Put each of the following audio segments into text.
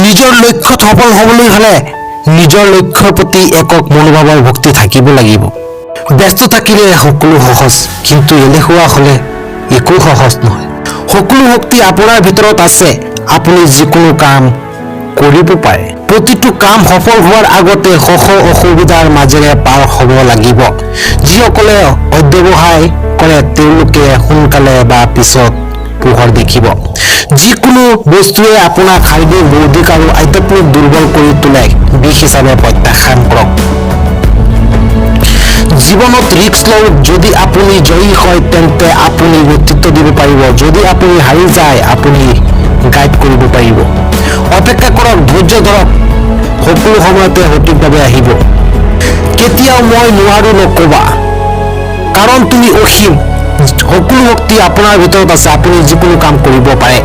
নিজৰ লক্ষ্যত সফল হ'বলৈ হ'লে নিজৰ লক্ষ্যৰ প্ৰতি একক মনোভাৱৰ ভক্তি থাকিব লাগিব। ব্যস্ত থাকিলে সকলো সহজ, কিন্তু এলেহুৱা হ'লে একো সহজ নহয়। সকলো শক্তি আপোনাৰ ভিতৰত আছে, আপুনি যিকোনো কাম কৰিব পাৰে। প্ৰতিটো কাম সফল হোৱাৰ আগতে শ শ অসুবিধাৰ মাজেৰে পাৰ হ'ব লাগিব। যিসকলে অধ্যৱসায় কৰে তেওঁলোকে সোনকালে বা পিছত পোহৰ দেখিব। যিকোনো বস্তুৱে আপোনাক শাৰীৰিক, বৌদ্ধিক আৰু আধ্যাত্মিক দুৰ্বল কৰি তোলে। বিষ হিচাপে প্ৰত্যাখ্যান কৰক। জীৱনত ৰিস্ক লওক। যদি আপুনি জয়ী হয় তেন্তে আপুনি নেতৃত্ব দিব পাৰিব। যদি আপুনি হাৰি যায় আপুনি গাইড কৰিব পাৰিব। অপেক্ষা কৰক, ধৈৰ্য ধৰক, সকলো সময়তে সঠিকভাৱে আহিব। কেতিয়াও মই নোৱাৰো নকবা, কাৰণ তুমি অসীম। সকলো শক্তি আপোনাৰ ভিতৰত আছে, আপুনি যিকোনো কাম কৰিব পাৰে।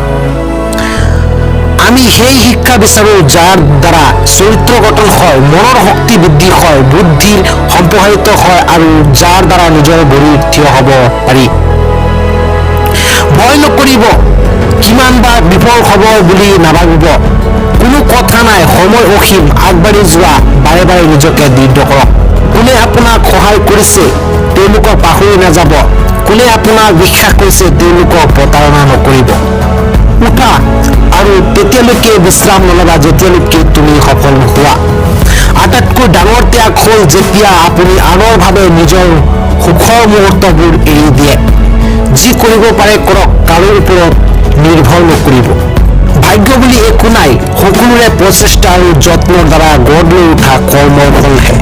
আমি সেই শিক্ষা বিচাৰো যাৰ দ্বাৰা চৰিত্ৰ গঠন হয়, মনৰ শক্তি বৃদ্ধি হয়, বুদ্ধি সম্প্ৰসাৰিত হয় আৰু যাৰ দ্বাৰা নিজৰ ভৰিত থিয় হ'ব পাৰি। ভয় নকৰিব, কিমানবাৰ বিফল হ'ব বুলি নাভাবিব। কোনো কথা নাই, সময় অসীম। আগবাঢ়ি যোৱা, বাৰে বাৰে নিজকে দৃঢ় কৰক। কোনে আপোনাক সহায় কৰিছে তেওঁলোকক পাহৰি নাযাব। কোনে আপোনাক বিশ্বাস কৰিছে তেওঁলোকক প্ৰতাৰণা নকৰিব। উঠা আৰু তেতিয়ালৈকে বিশ্ৰাম নলবা যেতিয়ালৈকে তুমি সফল নোহোৱা। আটাইতকৈ ডাঙৰ ত্যাগ হ'ল যেতিয়া আপুনি আনৰ বাবে নিজৰ সুখৰ মুহূৰ্তবোৰ এৰি দিয়ে। যি কৰিব পাৰে কৰক, কাৰো ওপৰত নিৰ্ভৰ নকৰিব। ভাগ্য বুলি একো নাই, সকলোৰে প্ৰচেষ্টা আৰু যত্নৰ দ্বাৰা গঢ় লৈ উঠা কৰ্মৰ ফলহে।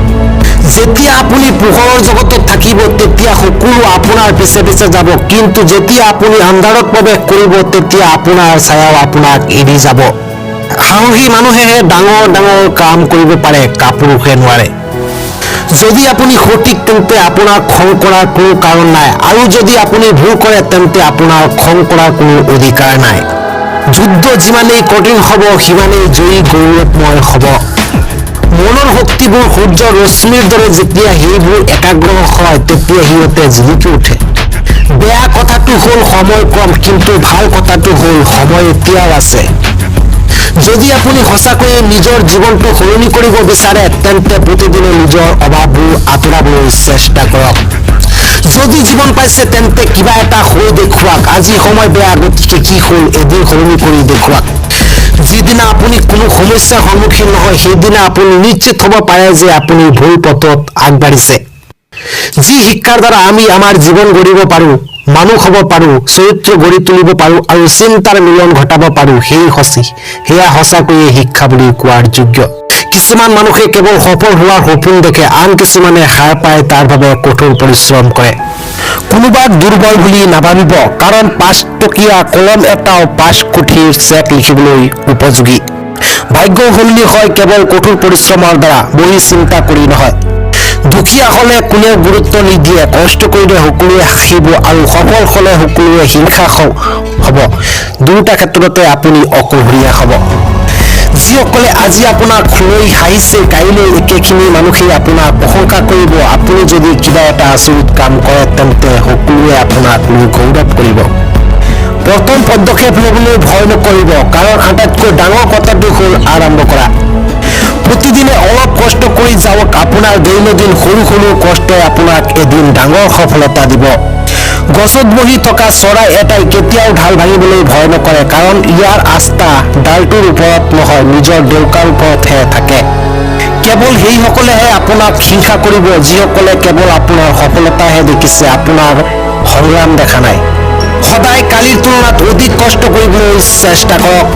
যেতিয়া আপুনি পোহৰৰ জগতত থাকিব তেতিয়া সকলো আপোনাৰ পিছে পিছে যাব, কিন্তু যেতিয়া আপুনি আন্ধাৰত প্ৰৱেশ কৰিব তেতিয়া আপোনাৰ ছায়াও আপোনাক এৰি যাব। সাহসী মানুহেহে ডাঙৰ ডাঙৰ কাম কৰিব পাৰে, কাপুৰুষে নোৱাৰে। যদি আপুনি সঠিক তেন্তে আপোনাৰ খং কৰাৰ কোনো কাৰণ নাই, আৰু যদি আপুনি ভুল কৰে তেন্তে আপোনাৰ খং কৰাৰ কোনো অধিকাৰ নাই। যুদ্ধ যিমানেই কঠিন হ'ব সিমানেই জয়ী গৌৰৱময় হ'ব। মনৰ শক্তিবোৰ সূৰ্যৰ ৰশ্মিৰ দৰে, যেতিয়া সেইবোৰ একাগ্ৰ হয় তেতিয়া সিহঁতে জিলিকি উঠে। বেয়া কথাটো হ'ল সময় কম, কিন্তু ভাল কথাটো হ'ল সময় এতিয়াও আছে। যদি আপুনি সঁচাকৈয়ে নিজৰ জীৱনটো সলনি কৰিব বিচাৰে তেন্তে প্ৰতিদিনে নিজৰ অভাৱবোৰ আঁতৰাবলৈ চেষ্টা কৰক। যদি জীৱন পাইছে তেন্তে কিবা এটা হৈ দেখুৱাওক। আজি সময় বেয়া, গতিকে কি হ'ল এদিন সলনি কৰি দেখুৱাওক। যিদিনা আপুনি কোনো সমস্যাৰ সন্মুখীন নহয় সেইদিনা আপুনি নিশ্চিত হ'ব পাৰে যে আপুনি ভুল পথত আগবাঢ়িছে। যি শিক্ষাৰ দ্বাৰা আমি আমাৰ জীৱন গঢ়িব পাৰো, মানুহ হ'ব পাৰো, চৰিত্ৰ গঢ়ি তুলিব পাৰো আৰু চিন্তাৰ মিলন ঘটাব পাৰো, সেয়া সঁচাকৈয়ে শিক্ষা বুলি কোৱাৰ যোগ্য। কিছুমান মানুহে কেৱল সফল হোৱাৰ সপোন দেখে, আন কিছুমানে হাৰ পায় তাৰ বাবে কঠোৰ পৰিশ্ৰম কৰে। কোনোবাক দুৰ্বল বুলি নাভাবিব, কাৰণ 5 টকীয়া কলম এটাও 5 কোটিৰ চেক লিখিবলৈ উপযোগী। ভাগ্য সলনি হয় কেৱল কঠোৰ পৰিশ্ৰমৰ দ্বাৰা, বহি চিন্তা কৰি নহয়। দুখীয়া হলে কোনেও গুৰুত্ব নিদিয়ে, কষ্ট কৰিলে সকলোৱে হাঁহিব আৰু সফল হলে সকলোৱে হিংসা হ'ব। দুয়োটা ক্ষেত্ৰতে আপুনি অকলশৰীয়া হ'ব। যিসকলে আজি আপোনাক লৈ হাঁহিছে কাইলৈ একেখিনি মানুহেই আপোনাক প্ৰশংসা কৰিব। আপুনি যদি কিবা এটা আচৰিত কাম কৰে তেন্তে সকলোৱে আপোনাক লৈ গৌৰৱ কৰিব। প্ৰথম পদক্ষেপ ল'বলৈ ভয় নকৰিব, কাৰণ আটাইতকৈ ডাঙৰ কথাটো হ'ল আৰম্ভ কৰা। প্ৰতিদিনে অলপ কষ্ট কৰি যাওক, আপোনাৰ দৈনন্দিন সৰু সৰু কষ্টই আপোনাক এদিন ডাঙৰ সফলতা দিব। গছত বহি থকা চৰাই এটাই কেতিয়াও ঢাল ভাঙিবলৈ ভয় নকৰে, কাৰণ ইয়াৰ আস্থা ডালটোৰ ওপৰত নহয়, নিজৰ ডেউকাৰ ওপৰতহে থাকে। কেৱল সেইসকলেহে আপোনাক হিংসা কৰিব যিসকলে কেৱল আপোনাৰ সফলতাহে দেখিছে, আপোনাৰ সংগ্ৰাম দেখা নাই। সদায় কালিৰ তুলনাত অধিক কষ্ট কৰিবলৈ চেষ্টা কৰক।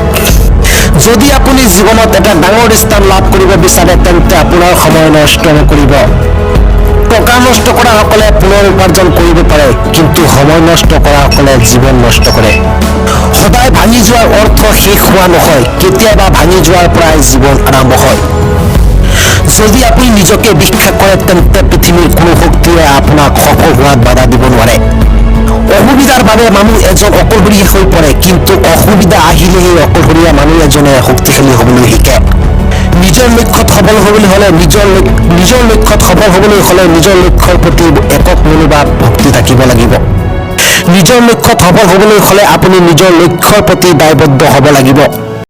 যদি আপুনি জীৱনত এটা ডাঙৰ স্থান লাভ কৰিব বিচাৰে তেন্তে আপোনাৰ সময় নষ্ট নকৰিব। টকা নষ্ট কৰাসকলে পুনৰ উপাৰ্জন কৰিব পাৰে, কিন্তু সময় নষ্ট কৰাসকলে জীৱন নষ্ট কৰে। সদায় ভাঙি যোৱাৰ অৰ্থ শেষ হোৱা নহয়, কেতিয়াবা ভাঙি যোৱাৰ পৰাই জীৱন আৰম্ভ হয়। যদি আপুনি নিজকে বিশ্বাস কৰে তেন্তে পৃথিৱীৰ কোনো শক্তিয়ে আপোনাক সফল হোৱাত বাধা দিব নোৱাৰে। অসুবিধাৰ বাবে মানুহ এজন অকলশৰীয়া হৈ পৰে, কিন্তু অসুবিধা আহিলেহে অকলশৰীয়া মানুহ এজনে শক্তিশালী হ'বলৈ শিকে। নিজৰ লক্ষ্যত সফল হ'বলৈ হ'লে নিজৰ লক্ষ্যৰ প্ৰতি একক মনোভাৱ ভক্তি থাকিব লাগিব। নিজৰ লক্ষ্যত সফল হ'বলৈ হ'লে আপুনি নিজৰ লক্ষ্যৰ প্ৰতি দায়বদ্ধ হ'ব লাগিব।